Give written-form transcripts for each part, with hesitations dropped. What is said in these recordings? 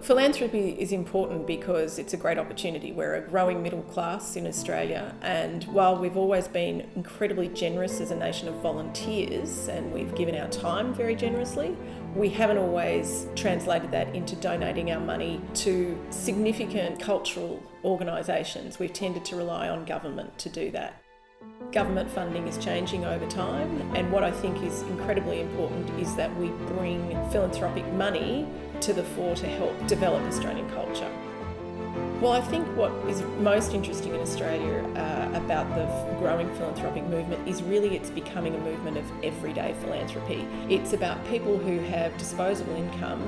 Philanthropy is important because it's a great opportunity. We're a growing middle class in Australia, and while we've always been incredibly generous as a nation of volunteers and we've given our time very generously, we haven't always translated that into donating our money to significant cultural organisations. We've tended to rely on government to do that. Government funding is changing over time, and what I think is incredibly important is that we bring philanthropic money to the fore to help develop Australian culture. Well, I think what is most interesting in Australia about the growing philanthropic movement is really it's becoming a movement of everyday philanthropy. It's about people who have disposable income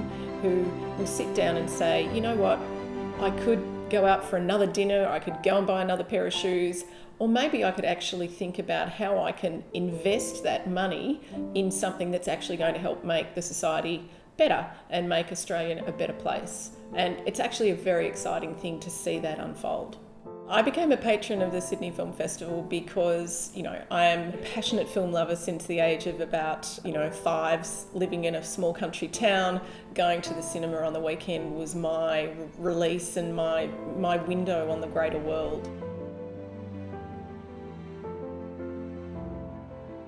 who will sit down and say, you know what, I could go out for another dinner, I could go and buy another pair of shoes, or maybe I could actually think about how I can invest that money in something that's actually going to help make the society better and make Australia a better place. And it's actually a very exciting thing to see that unfold. I became a patron of the Sydney Film Festival because, I am a passionate film lover since the age of about, 5, living in a small country town. Going to the cinema on the weekend was my release and my window on the greater world.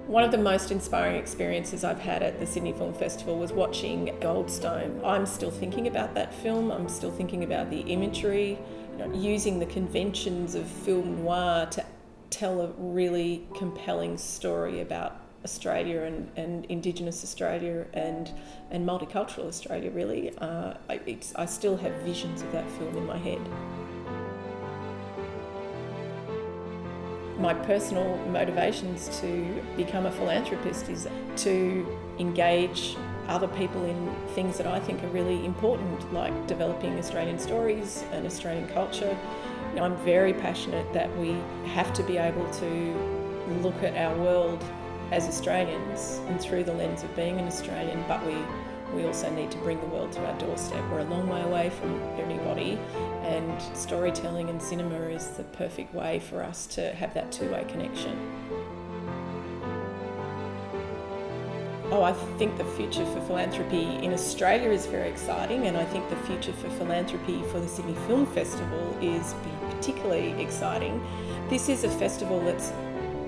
One of the most inspiring experiences I've had at the Sydney Film Festival was watching Goldstone. I'm still thinking about that film. I'm still thinking about the imagery, using the conventions of film noir to tell a really compelling story about Australia and Indigenous Australia and multicultural Australia, really. I still have visions of that film in my head. My personal motivations to become a philanthropist is to engage other people in things that I think are really important, like developing Australian stories and Australian culture. I'm very passionate that we have to be able to look at our world as Australians and through the lens of being an Australian, but we also need to bring the world to our doorstep. We're a long way away from everybody, and storytelling and cinema is the perfect way for us to have that two-way connection. I think the future for philanthropy in Australia is very exciting, and I think the future for philanthropy for the Sydney Film Festival is particularly exciting. This is a festival that's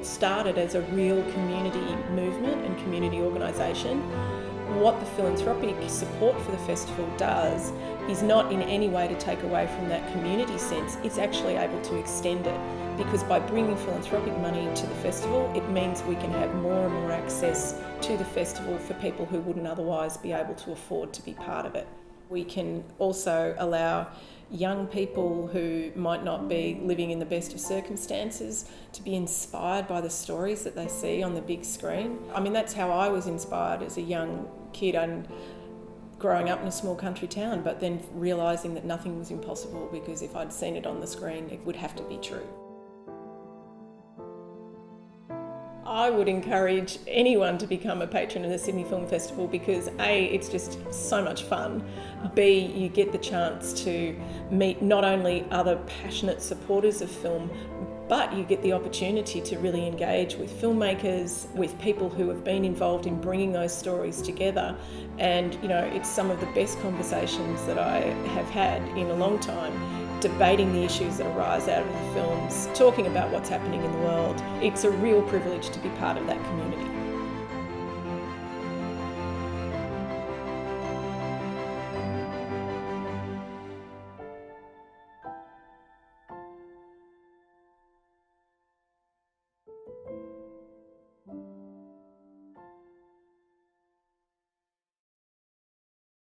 started as a real community movement and community organisation. What the philanthropic support for the festival does is not in any way to take away from that community sense. It's actually able to extend it, because by bringing philanthropic money to the festival, it means we can have more and more access to the festival for people who wouldn't otherwise be able to afford to be part of it. We can also allow young people who might not be living in the best of circumstances to be inspired by the stories that they see on the big screen. That's how I was inspired as a young kid and growing up in a small country town, but then realising that nothing was impossible, because if I'd seen it on the screen, it would have to be true. I would encourage anyone to become a patron of the Sydney Film Festival because A, it's just so much fun. B, you get the chance to meet not only other passionate supporters of film, but you get the opportunity to really engage with filmmakers, with people who have been involved in bringing those stories together. And, it's some of the best conversations that I have had in a long time, debating the issues that arise out of the films, talking about what's happening in the world. It's a real privilege to be part of that community.